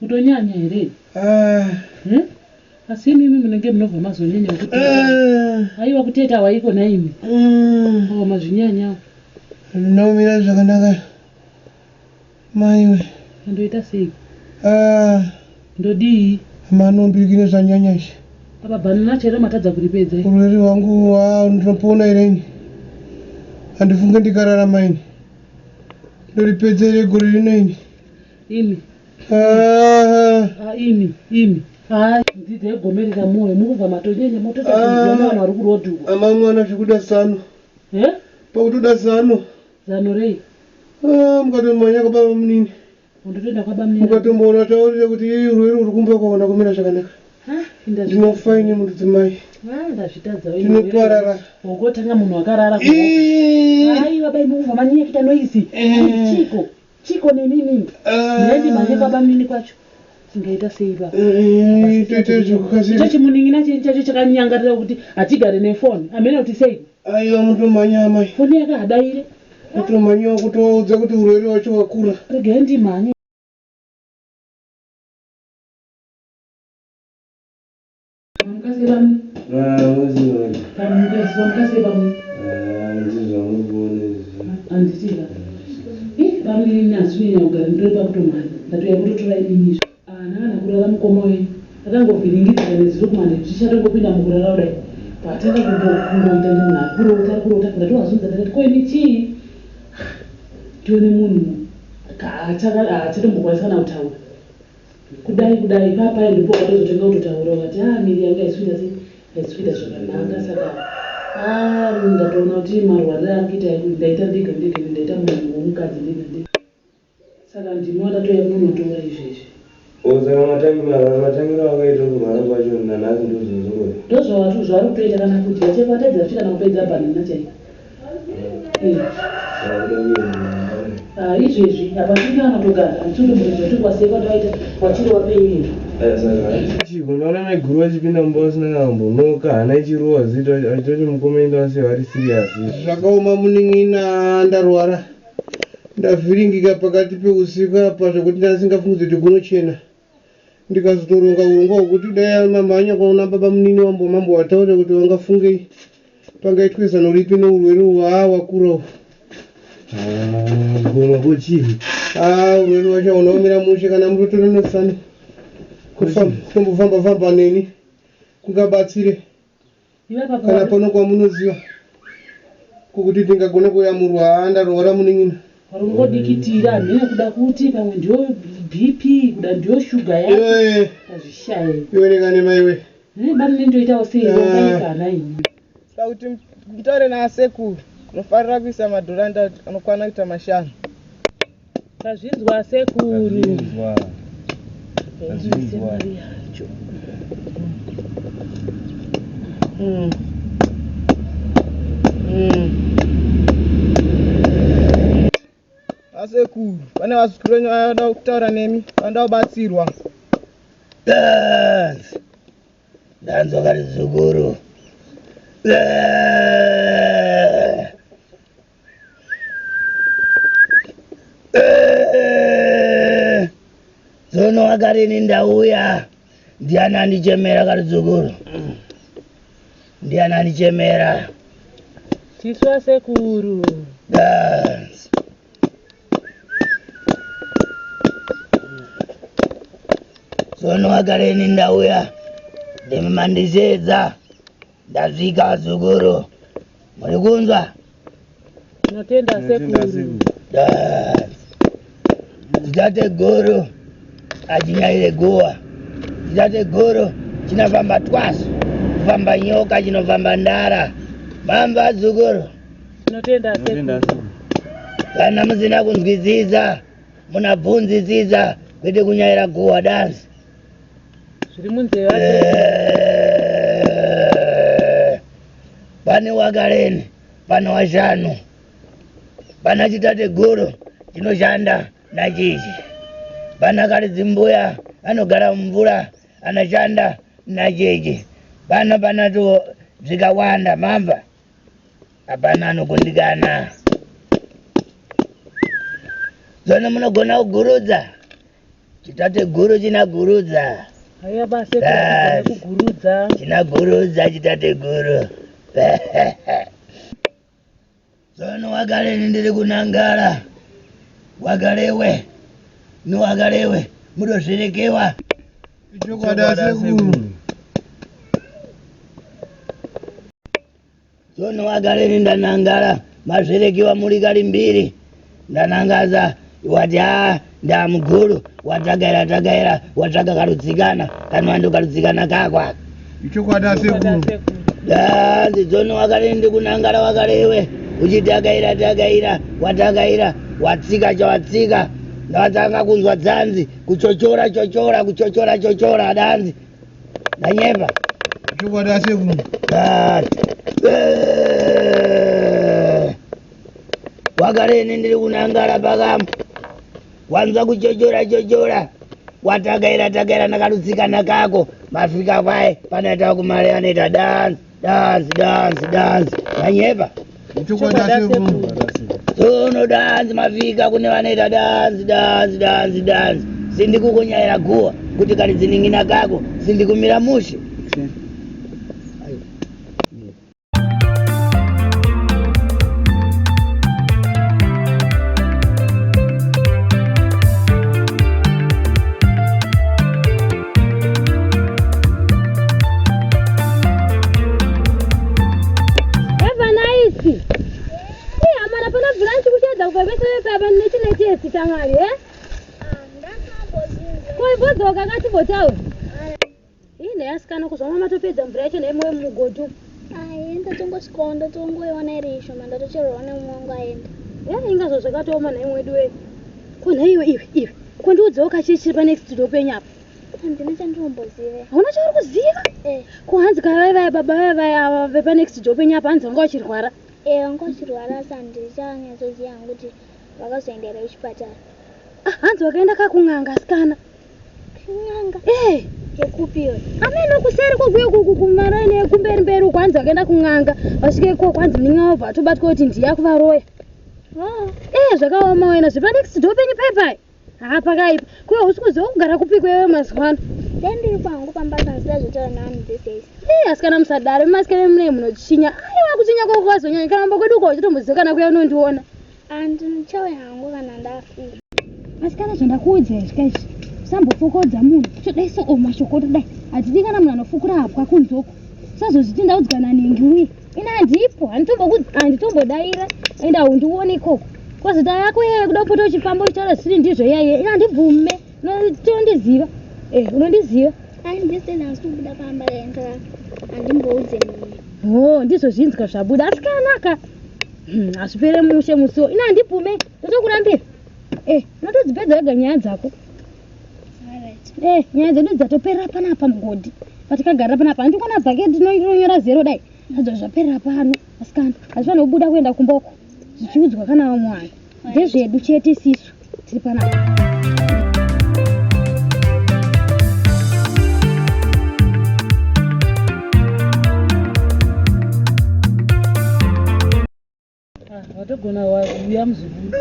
Kutonyanya ere. Asi mimi munenge munobva mazonyanya kuti. Aiwa kuteta waiko na imi. Mazvinyanya. Nomira zvakanaka. Maiwe. Ndoita sei? Ndodi. Manombikine zvanyanyashi. Apa bhanana chero matadza kuripedza. Urwere wangu ndinopona ireni. Handifunge ndikararama ini. Ndoripedza ire gore rino ini. Imi. Imi. Ndidze gomerera moyo mukubva matonyenya mototsa kuona vanhu vari kurodhu. Amamwana zvikuda zano. Pakutoda zano. Zano rei? Mukatomanya kwababa munini. Undotoenda kwababa munini. Mukatomboona taurire kuti iye urwere uri kumba kwaona kumira zvakanaka. Ndinofaine mudzimai. Ndazvitadza wewe. Ndinoparara. Wongotanga munhu akarara. Aiwa bai mungu mamanyia kita noisi. Chiko nenini. Ndendi manje kwababa munini kwacho. Singaita sei baba. Tete zvokukasira. Chimuningina chacho chakanyangarira kuti atigare nefoni. Amene kuti sei? Aiwa mutomanya amai. Foni yakadaire. Mutomanyawo kutoudza kuti urwere wacho wakura. Rega ndimanye. Kudai papa ndipo watozotenga kutotaura kuti miri yanga iswida zvakanaka saka ndatoona kuti marwariro akuita ndaita ndiga ndaita munhu womukadzi ndiga saka ndinoda toya kunotora izvezvi saka matangira wakaita kumhara kwacho nanhasi ndozvawatu zvari kutoita kana kuti vachekwatadza svika nakupedza bhanana chaiko izvezvi apa tiri anotogara hatinomuredzo tikwaseka taita wachiri wapeiri unoona maiguru vachipinda mumba usina kambonoka hana ichirowa zita achitoti mukomenda wase vari siriyasi zvakaoma muning'ina ndarwara ndavhiringika pakati peusiku apa zvokuti ndasingafungidze kuti kunochena ndikazotoronga urongwa hwokuti dai mamhanya kwaona baba munini mambo wataura kuti wangafungei pangaitwe zano ripi neurwere wakurawo goma kochii urwere wacho unaomira mushe kana mutotononosani kutombofamba neni kungabatsire kana pano kwamunoziva kukuti tingagona kuyamurwa ndarwara muning'ina waringodikitira mhene kuda kuti pamwe ndio bp kuda ndio shuga yako azvishaye ionekane maiwe bani ndoitawo sei wakaikana ini saka kuti mutaure naasekuru unofarira kuisa madhoranda anokwana kuita 5 tazvinzwa sekuru asekuru pane vazukuru venyu vanoda kutaura nemi vanoda kubatsirwa danzwa kari zukuru zono wakarini ndauya ndiani andichemera kari zukuru ndiani andichemera tiswa sekuru zono wakarini ndauya ndimimandizedza ndasvika zukuru muri kunzwa notenda sekuru titate guru achinyaire guwa titate guru chinofamba twasu kufamba nyoka chinofamba ndara mamba zukuru notenda sekuru kana musina kunzwisisa munabvunzisisa kwete kunyaira guwa dansi zviri munzeva pane wakareni pane washanu pana chitate guru chinoshanda nachichi pana karidzi mbuya anogara mumvura anashanda nachechi pano panato zvikawanda mamba hapana anokundikana zono munogona kugurudza chitate guru chinagurudza. Haya basi Yes. kugurudza. Chinagurudza chitate guru. Tsono Wakaleni ndiri kunangala. Wakalewe. Wakalewe. Mutosherekewa. Chokwadi asekuru. Tsono Wakaleni ndanangala. Masherekewa muri kali mbiri. Ndanangaza. Wati ndamuguru. Watagaira. Watsvaga karutsikana. Kanwando karutsikana kakwa. Chokwadi asekuru. Danzi tsono Wakaleni ndi kunangala Wakalewe. Uchitagaira. Watagaira. Watsika chawatsika. Ndawatanga kunzwa dzanzi. Kuchochora danzi. Nanyepa. Chokwadi asekuru. Wakaleni ndiri kunangala pakamo. Wanzwa kuchochora. Watagaira nakarutsikana kako. Mafika paye panaita kumale anoita dance. Nanyepa. Chokwadi asekuru. Tsono dance mafika kune vanoita dance. Sindikukunyaira guwa kuti kali dzining'ina kako sindikumira mushe. Tangari, Koibodzoka katibotawe. Ine yasikana kuzvama matopedza mvura yacho neimwe mugoto. Aenda tongoskonda tongoiona iri ishoma ndatocherwa nemwangu aenda. Ingazvo zvakatoma nhaimwe wedu wedu. Kona iwe. Kondiudzawo kachiri pa next door penyu apa. Handina chandinombozivai. Hauna chauri kuziva? Ko hanzi kavai baba vaya vepa next door penyu apa hanzi vanga vachirwara. Vanga vachirwara asi handichanyazoziva hangu kuti vakazoendera kuchipatara. Hanzi wakaenda kakun'anga asikana. Kun'anga? Yekupiwa. Ameno kuseri kokuye kumaraini kumberi uko hanzi wakaenda kun'anga. Vasvike ikoko hanzi munin'a wabva atobatwa kuti ndiye kuvaroya. Zvakaoma wena zvepa next door penyu paipai. Pakaipa. Kuye usi kuziva kugara kupikwa iwe mazuva ano. Ndiri kwangu pambasa ndisida zvotaura navanhu dzese. Asikana musadaro masikana munei munochinya. Aiwa kuchinya kwako kwazonyanya kana mba kwedu uko uchitomboziva kana kuya unondiona. Handindichauya hangu kana ndafika. Asikana zvandakuudza zvikaizvi usambofokodza munhu todaiso mashoko todai hatidi kana munhu anofukura hapwa kunzoko usazozviti ndaudzwa naningi uye ina handipo handitombodaira enda undione ikoko kozita yako yeye kuda kupota uchifamba uchitaura zvisiri ndizvo iyaiye ina handibvume tondiziva unondiziva handisina asi kubuda pamba yaenda handimboudze munhu ndizvo zvinzwa zvabuda asikanaka hazvipere mushe musiwo ina handibvume ndotokurambira unotodzipedza wega nyaya dzako. Nyaya dzedu dzatoperera panapa mugodhi patikagara panapa handikona bhaketi rinonyora 0 dai zvadzo zvaperera pano asikana hazvifanira kubuda kuenda kumboko zvichiudzwa kana vamwe vanhu ndezvedu chete isisu tiri panapa. Watogona uya muzukuru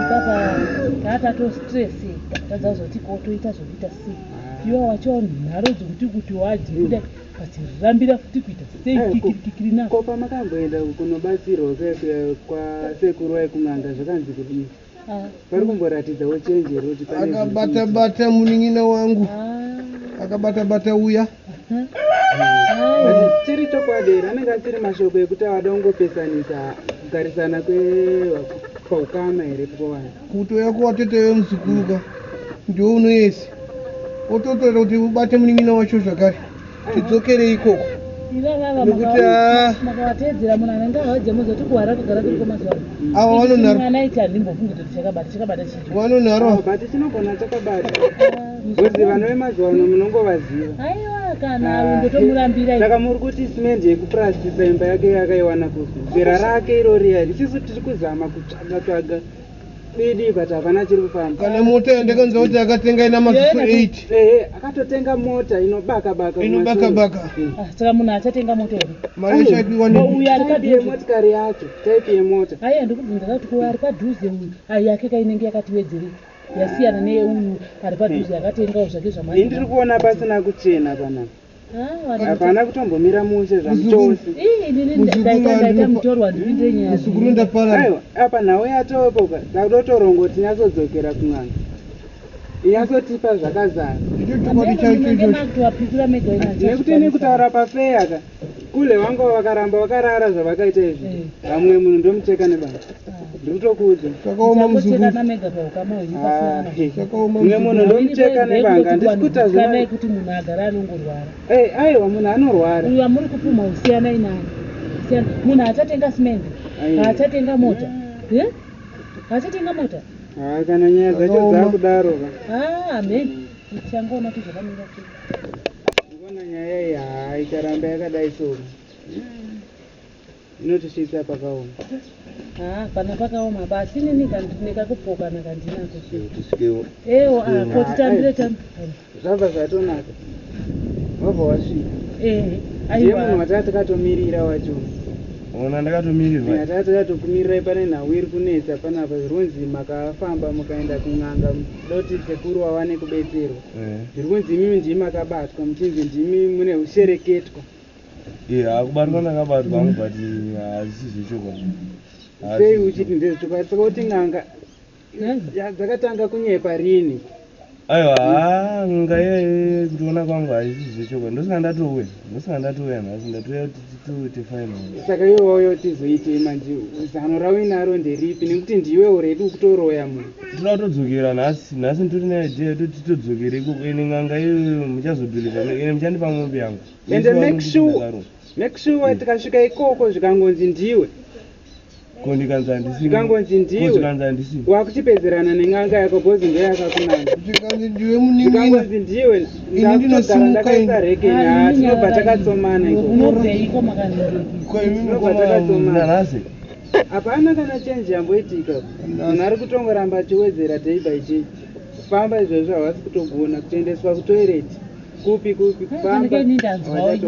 papa tatatostreseka tadza kuzoti kotoita zvokuita sei iwa wacho nharo dzokuti wadhi kudai patirambira futi kuita sei kikiri nako. Ko pamakamboenda kunobatsirwa kwasekuru vaikun'anga zvakanzi kudii? Vari kumboratidzawo chenjero kuti akabata munin'ina wangu akabata uya chiri chokwadi anenge asiri mashoko ekuti avada kungopesanisa kugarisana kwaukama here kuvanhu kuto yako watetewe musukuruka ndiwo unoyese ototoita kuti ubate munin'ina wacho zvakare tidzokere ikoko nekuti makavatedzera munhu anenge ahodze muzoti kuhara kugara kuri kwemazuva ava anaiti handimbofungi kuti chakabata chii vanonharo bati chinogona chakabata kuti vanhu vemazuva ano munongovaziva. Aiwa kana ndotomurambira saka muri kuti simendi yekupurasitisa imba yake yakaiwana kupi bhera rake irori yari isisu tiri kuzama kutsvaga bidi but hapana chiri kufamba. Kana mota yandakanzwa kuti akatenga ina maziso 8 akatotenga mota inobaka-baka saka munhu achatenga mota here mari yashadiwa uyu ari padhuze motikari yacho taipi yemota ndikubvunza kuti uyu ari padhuze uyu ai yake kainenge yakati wedzerei yasiyana neyeuyu ari padhuze yakatengawo zvake zvamai. Ndiri kuona pasina kuchena panapa. Hapana kutombomira mushe zvachose. Ndaita mutorwa ndipinde nyaya. Musukuru ndapara. Aiwa, apa nawo yatopoka. Takutotorongo tinyazodzokera kun'anga. Inyazotipa zvakazara. Nekuti nekutaura pafeya ka. Kule wangu vakaramba vakarara zvavakaita izvi. Vamwe munhu ndomucheka nebanga. Ndikutokuudza. Sakaoma musukuru. Mumwe munhu ndomucheka nebanga. Ndisikuta zvina kuti munhu agara anongorwara. Aiwa munhu anorwara. Uyu amuri kupuma usiyana inani. Munhu achatenga simende. Achatenga mota. Achatenga mota. Kana nyaya dzacho dzakudaro ka. Amen. Tichangoona kuti zvakamira sei. Ndikuona nyaya iyi ikaramba yakadai so. Inotisvitsa pakaoma. Kana pakaoma basi nekakupoka nakandinako. Tisikewo. Kotitambire tambi. Zvabva zvatonaka. Wabva wasvika. Ndiye munhu watati katomirira wacho. Ona ndakatomirirwa. Atati katokumirirai pane nhau iri kunetsa panapa zvirunzi makafamba mukaenda kun'anga doti sekuru wawane kubetserwa. Zviri kunzi imimi ndimi makabatwa muchinzi ndimi mune ushereketwa. Akubatwa ndakabatwa hangu but hazisi zvechokwadi. Sei uchiti ndezvechokwadi? Saka kuti n'anga dzakatanga kunyepa rini? Aiwa, ngaye kutoona kwangu hazisi zvechokwadi. Ndosaka ndatouya nhasi ndatouya kuti final. Saka iwewo tizoitei manje zano rawinaro nderipi nekuti ndiwe uredi kutoroya munhu. Tinoda kutodzokera nhasi nditori neidea yekuti todzokera ikoko ine n'anga iyo muchazodhulika ine muchandipa mombe yangu. Ende make sure tikasvika ikoko zvikangonzi ndiwe. Kondikanza ndisi. Zvikangonzi ndiwe. Kondikanza ndisi. Wakutipedzerana nen'anga yako bhozi ndiyo yakakunanga. Ndikanzi ndiwe munini. Zvikangonzi ndiwe. Ndakutogara ndakaisa rekeni tinobva takatsomana ikoko. Unobveiko makaningirika? Tinobva takatsomana. Hapana kana chenji yamboitika. Munhu ari kutongoramba achiwedzera day by day. Kufamba izvozvo havasi kutogona kutoendeswa kutoireti. Kupi kufamba. Ndindanzwa.